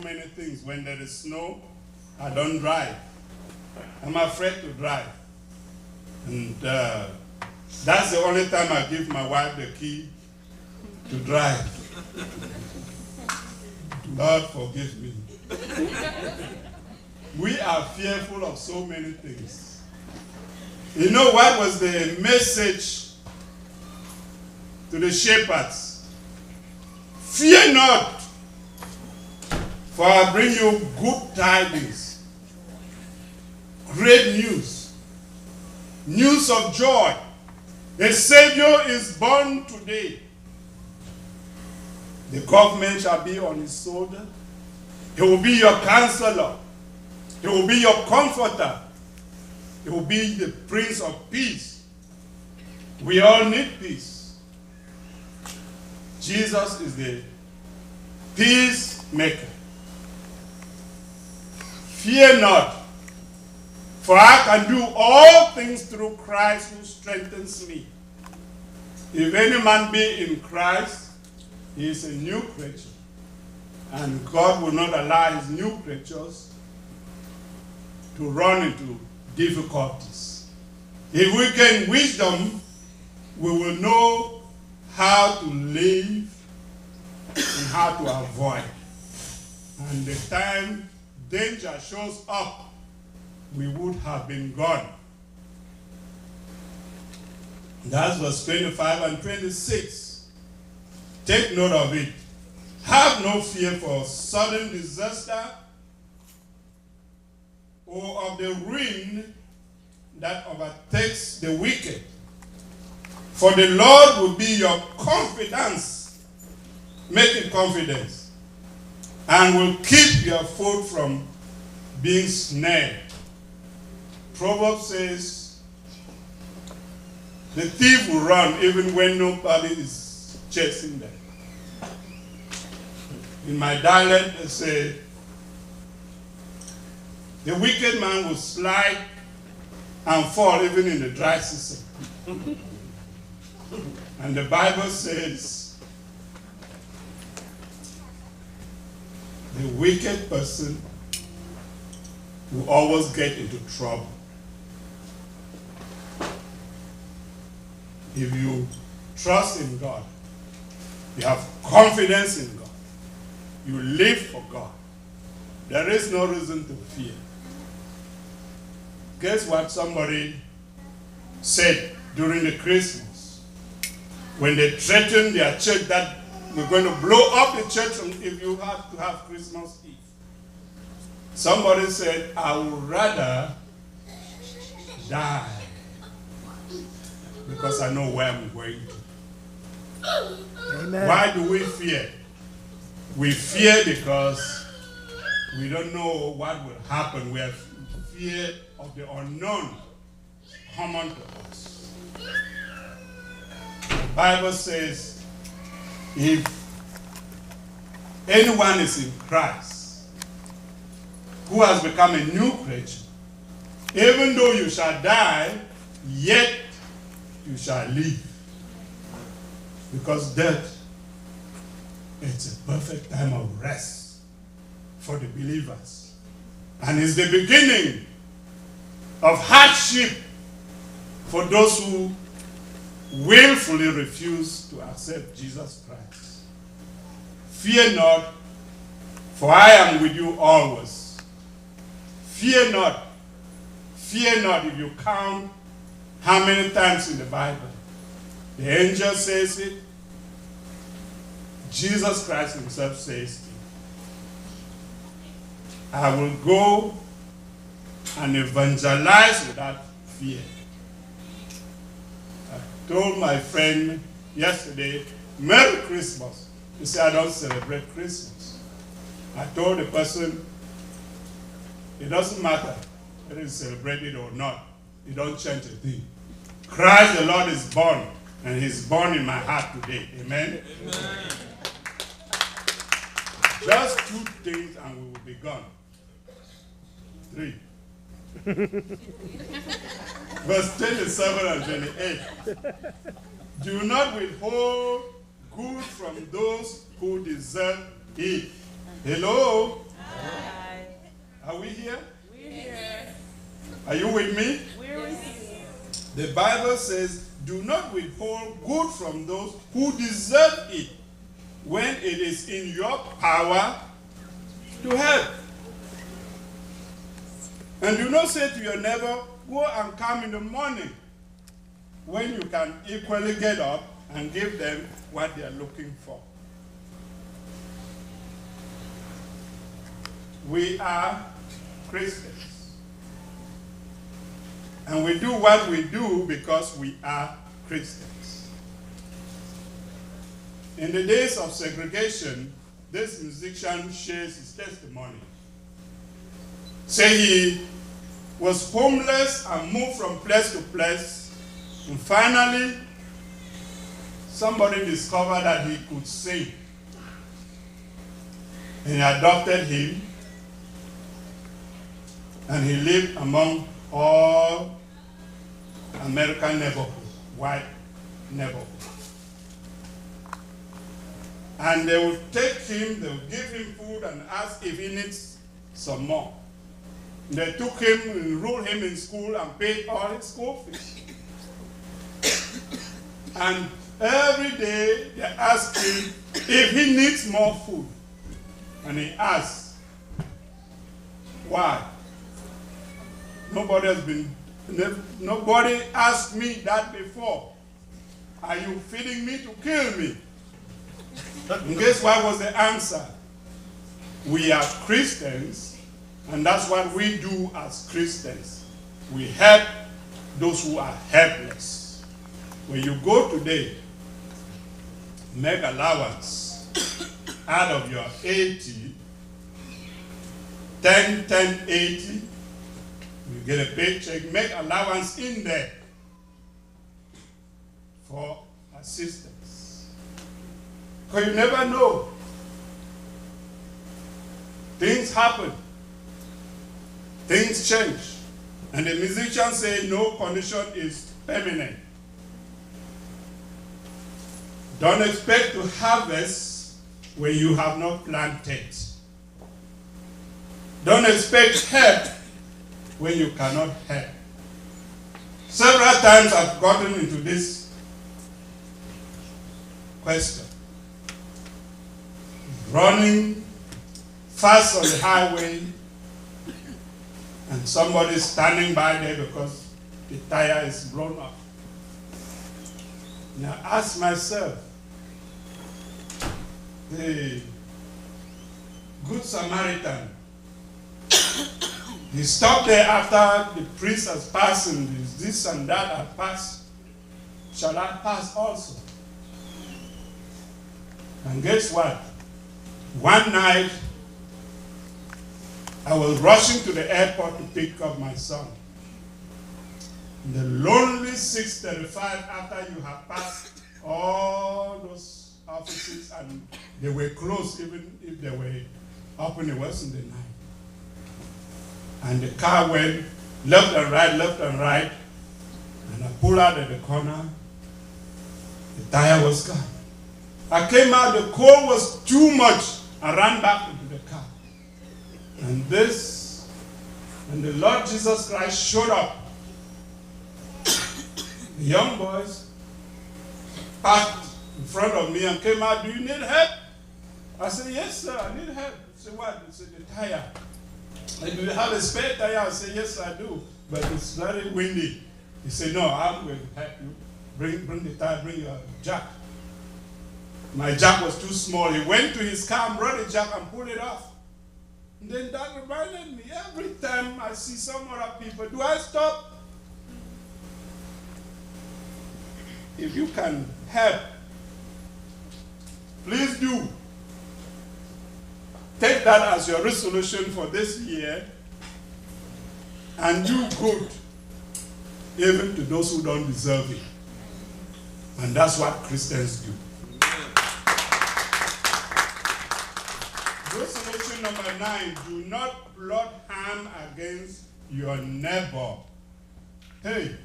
many things. When there is snow, I don't drive. I'm afraid to drive. And that's the only time I give my wife the key to drive. Lord, forgive me. We are fearful of so many things. You know what was the message to the shepherds? Fear not, for I bring you good tidings, great news, news of joy. A Savior is born today. The government shall be on his shoulder. He will be your counselor. He will be your comforter. He will be the Prince of Peace. We all need peace. Jesus is the peacemaker. Fear not, for I can do all things through Christ who strengthens me. If any man be in Christ, he is a new creature. And God will not allow his new creatures to run into difficulties. If we gain wisdom, we will know how to live and how to avoid. And the time danger shows up, we would have been gone. That's verse 25 and 26. Take note of it. Have no fear for sudden disaster or of the ruin that overtakes the wicked. For the Lord will be your confidence. Make it confidence. And will keep your foot from being snared. Proverbs says, the thief will run even when nobody is chasing them. In my dialect, they say, the wicked man will slide and fall even in the dry season. And the Bible says, the wicked person will always get into trouble. If you trust in God, you have confidence in God, you live for God, there is no reason to fear. Guess what somebody said during the Christmas? When they threatened their church that we're going to blow up the church if you have to have Christmas Eve. Somebody said, I would rather die because I know where I'm going to. Amen. Why do we fear? We fear because we don't know what will happen. We have fear of the unknown common to us. The Bible says, if anyone is in Christ, who has become a new creature, even though you shall die, yet you shall live. Because death, it's a perfect time of rest for the believers. And it's the beginning of hardship for those who willfully refuse to accept Jesus Christ. Fear not, for I am with you always. Fear not. Fear not. If you count how many times in the Bible the angel says it, Jesus Christ himself says it. I will go and evangelize without fear. I told my friend yesterday, Merry Christmas. He said, I don't celebrate Christmas. I told the person, it doesn't matter whether you celebrate it or not. You don't change a thing. Christ the Lord is born, and he's born in my heart today. Amen? Amen. Just 2 things and we will be gone. 3. Verse 27 and 28. Do not withhold good from those who deserve it. Hello? Are we here? We're here. Are you with me? We're with you. The Bible says, do not withhold good from those who deserve it when it is in your power to help. And do not say to your neighbor, go and come in the morning, when you can equally get up and give them what they are looking for. We are Christians. And we do what we do because we are Christians. In the days of segregation, this musician shares his testimony. Say he was homeless and moved from place to place, and finally somebody discovered that he could sing, and he adopted him, and he lived among all American neighborhoods, white neighborhoods. And they would take him, they would give him food and ask if he needs some more. They took him, enrolled him in school, and paid all his school fees. And every day they asked him if he needs more food. And he asked, why? Nobody asked me that before. Are you feeding me to kill me? And guess what was the answer? We are Christians, and that's what we do as Christians. We help those who are helpless. When you go today, make allowance out of your 80, 10, 80, you get a paycheck, make allowance in there for assistance. Because you never know. Things happen. Things change. And the musicians say no condition is permanent. Don't expect to harvest when you have not planted. Don't expect help when you cannot help. Several times I've gotten into this question. Running fast on the highway, and somebody standing by there because the tire is blown up. Now ask myself, the Good Samaritan, he stopped there after the priest has passed and this and that has passed. Shall I pass also? And guess what? One night, I was rushing to the airport to pick up my son. In the lonely 6:35 after you have passed all those offices and they were closed even if they were open, it wasn't the night. And the car went left and right, and I pulled out at the corner. The tire was gone. I came out, the cold was too much. I ran back into the car. And the Lord Jesus Christ showed up. The young boys parked in front of me and came out, do you need help? I said, yes, sir, I need help. He said, what? He said, the tire. I said, do you have a spare tire? I said, yes, I do, but it's very windy. He said, no, I'm going to help you. Bring the tire, bring your jack. My jack was too small. He went to his car and brought the jack and pulled it off. And then that reminded me, every time I see some other people, do I stop? If you can help, please do. Take that as your resolution for this year and do good, even to those who don't deserve it. And that's what Christians do. Resolution number 9, do not plot harm against your neighbor. Hey,